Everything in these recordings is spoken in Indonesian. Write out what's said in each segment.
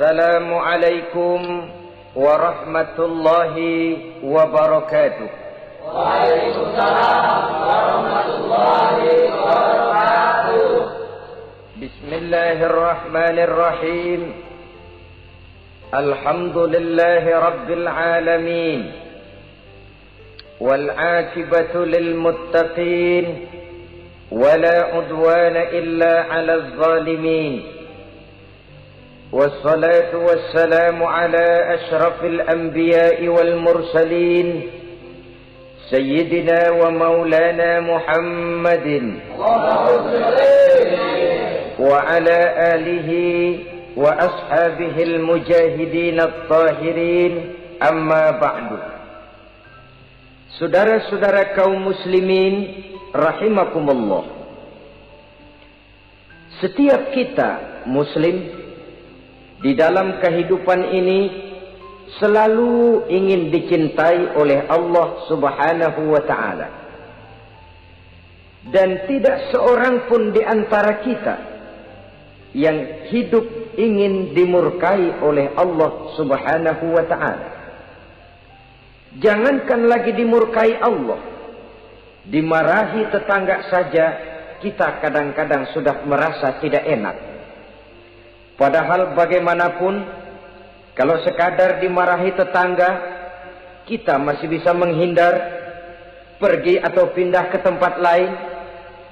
السلام عليكم ورحمة الله وبركاته. وعليكم السلام ورحمة الله وبركاته. بسم الله الرحمن الرحيم. الحمد لله رب العالمين، والعاقبة للمتقين، ولا عدوان إلا على الظالمين، والصلاة والسلام على أشرف الأنبياء والمرسلين سيدنا ومولانا محمد وعلى آله وأصحابه المجاهدين الطاهرين. أما بعد. Saudara-saudara kaum muslimin rahimakumullah, setiap kita muslim di dalam kehidupan ini selalu ingin dicintai oleh Allah Subhanahu wa ta'ala, dan tidak seorang pun di antara kita yang hidup ingin dimurkai oleh Allah Subhanahu wa ta'ala. Jangankan lagi dimurkai Allah, dimarahi tetangga saja kita kadang-kadang sudah merasa tidak enak. Padahal bagaimanapun, kalau sekadar dimarahi tetangga, kita masih bisa menghindar, pergi atau pindah ke tempat lain.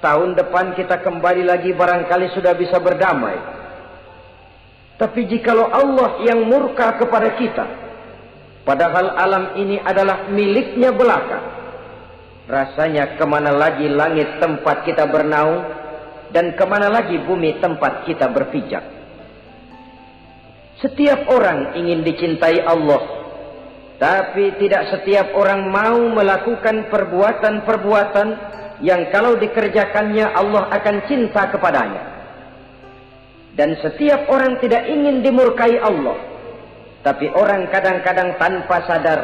Tahun depan kita kembali lagi, barangkali sudah bisa berdamai. Tapi jikalau Allah yang murka kepada kita, padahal alam ini adalah miliknya belaka, rasanya kemana lagi langit tempat kita bernaung, dan kemana lagi bumi tempat kita berpijak. Setiap orang ingin dicintai Allah, tapi tidak setiap orang mau melakukan perbuatan-perbuatan yang kalau dikerjakannya Allah akan cinta kepadanya. Dan setiap orang tidak ingin dimurkai Allah, tapi orang kadang-kadang tanpa sadar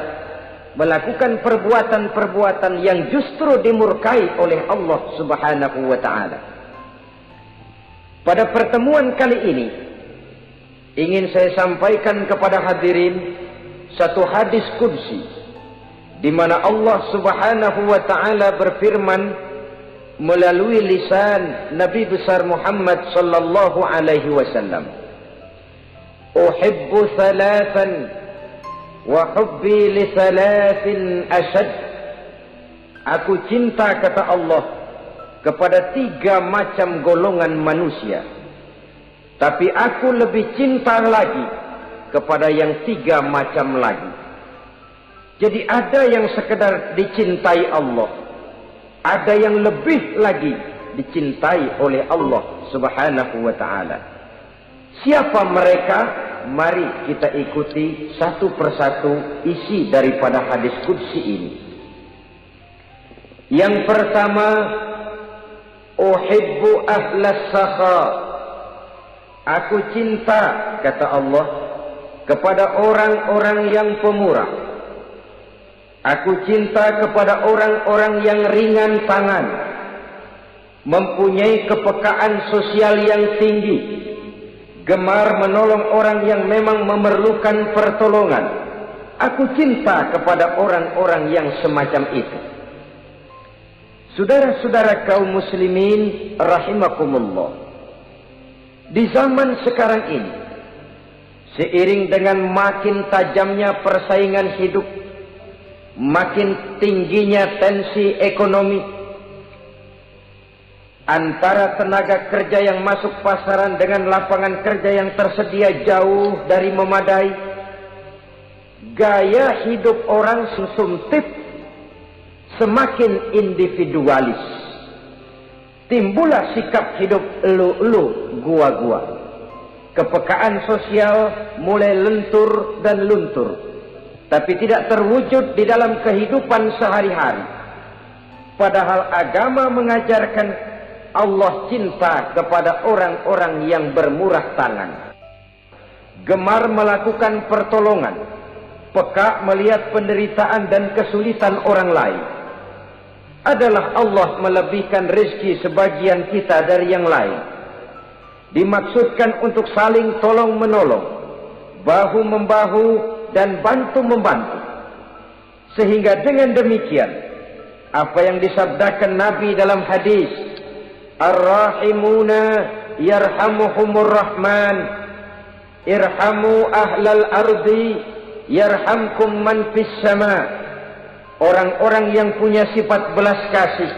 melakukan perbuatan-perbuatan yang justru dimurkai oleh Allah Subhanahu wa ta'ala. Pada pertemuan kali ini ingin saya sampaikan kepada hadirin satu hadis qudsi, di mana Allah Subhanahu wa ta'ala berfirman melalui lisan Nabi besar Muhammad sallallahu alaihi wasallam, "Uhibbu thalathan wa hubbi li thalathin ashad." Aku cinta, kata Allah, kepada 3 macam golongan manusia, tapi aku lebih cinta lagi kepada yang 3 macam lagi. Jadi ada yang sekedar dicintai Allah, ada yang lebih lagi dicintai oleh Allah Subhanahu wa ta'ala. Siapa mereka? Mari kita ikuti satu persatu isi daripada hadis qudsi ini. Yang pertama, uhibbu ahlas sakha. Aku cinta, kata Allah, kepada orang-orang yang pemurah. Aku cinta kepada orang-orang yang ringan tangan, mempunyai kepekaan sosial yang tinggi, gemar menolong orang yang memang memerlukan pertolongan. Aku cinta kepada orang-orang yang semacam itu. Saudara-saudara kaum muslimin rahimakumullah, di zaman sekarang ini, seiring dengan makin tajamnya persaingan hidup, makin tingginya tensi ekonomi, antara tenaga kerja yang masuk pasaran dengan lapangan kerja yang tersedia jauh dari memadai, gaya hidup orang sumsumtip semakin individualis. Timbullah sikap hidup elu-elu, gua-gua. Kepekaan sosial mulai lentur dan luntur, tapi tidak terwujud di dalam kehidupan sehari-hari. Padahal agama mengajarkan Allah cinta kepada orang-orang yang bermurah tangan, gemar melakukan pertolongan, peka melihat penderitaan dan kesulitan orang lain. Adalah Allah melebihkan rezeki sebagian kita dari yang lain. Dimaksudkan untuk saling tolong menolong, bahu-membahu dan bantu-membantu. Sehingga dengan demikian, apa yang disabdakan Nabi dalam hadis, Ar-Rahimuna yarhamuhumur Rahman, irhamu ahlal ardi yarhamkum man fis sama. Orang-orang yang punya sifat belas kasih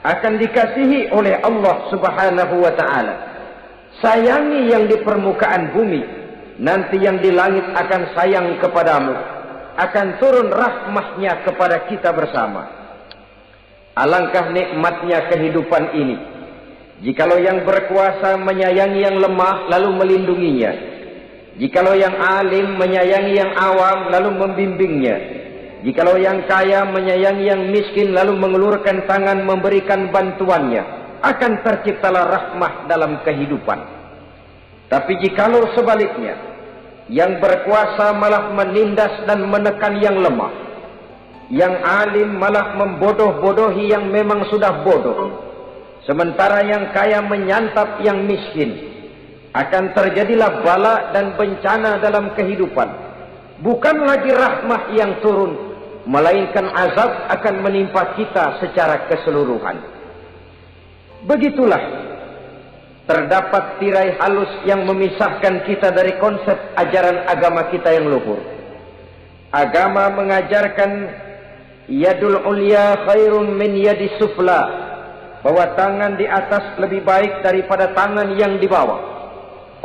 akan dikasihi oleh Allah Subhanahu wa ta'ala. Sayangi yang di permukaan bumi, nanti yang di langit akan sayang kepadamu, akan turun rahmahnya kepada kita bersama. Alangkah nikmatnya kehidupan ini, jikalau yang berkuasa menyayangi yang lemah lalu melindunginya, jikalau yang alim menyayangi yang awam lalu membimbingnya, jikalau yang kaya menyayangi yang miskin lalu mengulurkan tangan memberikan bantuannya, akan terciptalah rahmah dalam kehidupan. Tapi jikalau sebaliknya, yang berkuasa malah menindas dan menekan yang lemah, yang alim malah membodoh-bodohi yang memang sudah bodoh, sementara yang kaya menyantap yang miskin, akan terjadilah bala dan bencana dalam kehidupan. Bukan lagi rahmah yang turun, melainkan azab akan menimpa kita secara keseluruhan. Begitulah, terdapat tirai halus yang memisahkan kita dari konsep ajaran agama kita yang luhur. Agama mengajarkan yadul ulya khairun min yadis sufla, bahwa tangan di atas lebih baik daripada tangan yang di bawah.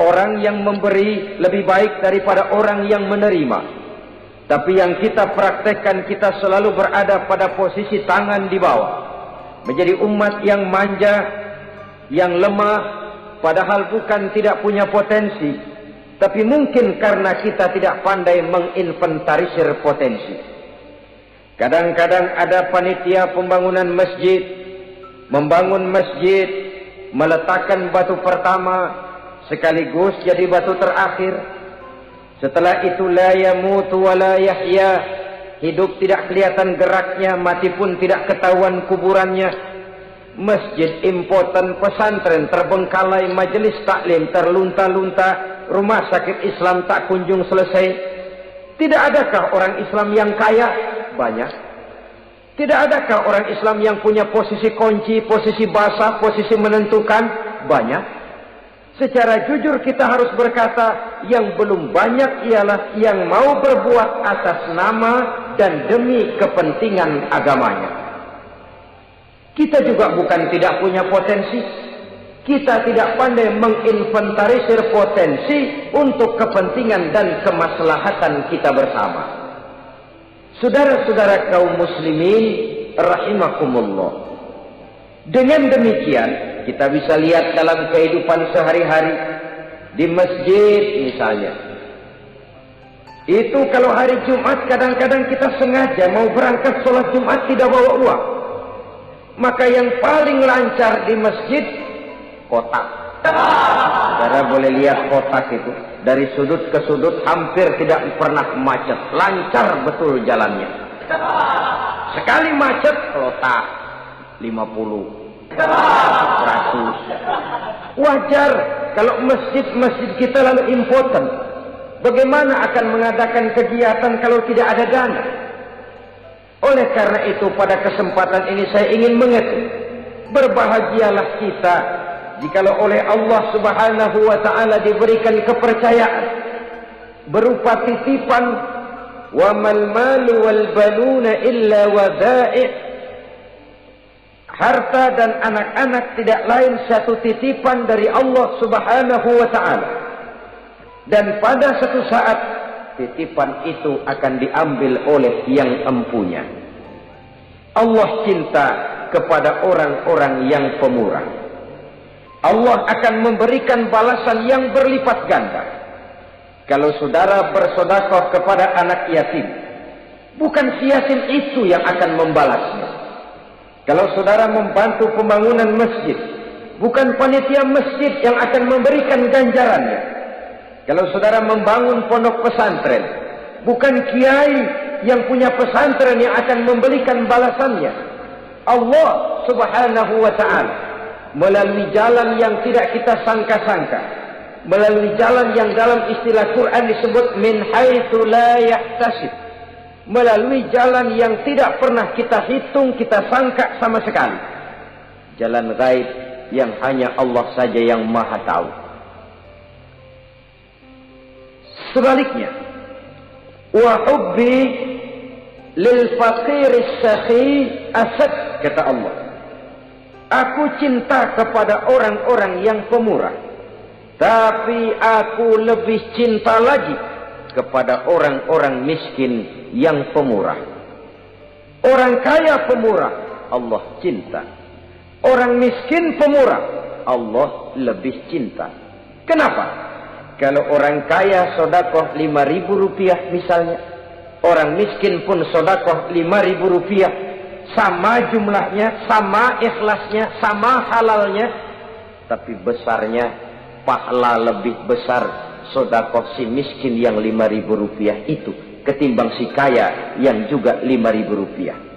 Orang yang memberi lebih baik daripada orang yang menerima. Tapi yang kita praktekkan, kita selalu berada pada posisi tangan di bawah, menjadi umat yang manja, yang lemah, padahal bukan tidak punya potensi, tapi mungkin karena kita tidak pandai menginventarisir potensi. Kadang-kadang ada panitia pembangunan masjid, membangun masjid, meletakkan batu pertama sekaligus jadi batu terakhir. Setelah itu la yamutu wa la yahya, hidup tidak kelihatan geraknya, mati pun tidak ketahuan kuburannya. Masjid impoten, pesantren terbengkalai, majelis taklim terlunta-lunta, rumah sakit Islam tak kunjung selesai. Tidak adakah orang Islam yang kaya? Banyak. Tidak adakah orang Islam yang punya posisi kunci, posisi basah, posisi menentukan? Banyak. Secara jujur kita harus berkata, yang belum banyak ialah yang mau berbuat atas nama dan demi kepentingan agamanya. Kita juga bukan tidak punya potensi. Kita tidak pandai menginventarisir potensi untuk kepentingan dan kemaslahatan kita bersama. Saudara-saudara kaum muslimin rahimakumullah. Dengan demikian, kita bisa lihat dalam kehidupan sehari-hari di masjid misalnya. Itu kalau hari Jumat kadang-kadang kita sengaja mau berangkat sholat Jumat tidak bawa uang. Maka yang paling lancar di masjid, kotak. Saudara boleh lihat kotak itu. Dari sudut ke sudut hampir tidak pernah macet. Lancar betul jalannya. Sekali macet, kotak 50, 100. Wajar kalau masjid-masjid kita lalu impoten. Bagaimana akan mengadakan kegiatan kalau tidak ada dana? Oleh karena itu pada kesempatan ini saya ingin mengetuk, berbahagialah kita jikalau oleh Allah Subhanahu wa ta'ala diberikan kepercayaan berupa titipan, wa mal malu wal banuna illa wada'i', harta dan anak-anak tidak lain satu titipan dari Allah Subhanahu wa ta'ala, dan pada satu saat titipan itu akan diambil oleh yang empunya. Allah cinta kepada orang-orang yang pemurah. Allah akan memberikan balasan yang berlipat ganda. Kalau saudara bersedekah kepada anak yatim, bukan si yatim itu yang akan membalasnya. Kalau saudara membantu pembangunan masjid, bukan panitia masjid yang akan memberikan ganjarannya. Kalau saudara membangun pondok pesantren, bukan kiai yang punya pesantren yang akan memberikan balasannya. Allah Subhanahu wa ta'ala melalui jalan yang tidak kita sangka-sangka melalui jalan yang dalam istilah Quran disebut min haitsu la yahtasib, melalui jalan yang tidak pernah kita hitung, kita sangka sama sekali. Jalan gaib yang hanya Allah saja yang maha tahu. Sebaliknya, wa hubbi lil faqiris sakhi asad, kata Allah. Aku cinta kepada orang-orang yang pemurah, tapi aku lebih cinta lagi kepada orang-orang miskin yang pemurah. Orang kaya pemurah, Allah cinta. Orang miskin pemurah, Allah lebih cinta. Kenapa? Kalau orang kaya sodakoh 5.000 rupiah misalnya, orang miskin pun sodakoh 5.000 rupiah, sama jumlahnya, sama ikhlasnya, sama halalnya, tapi besarnya pahala lebih besar sodakoh si miskin yang 5.000 rupiah itu ketimbang si kaya yang juga 5.000 rupiah.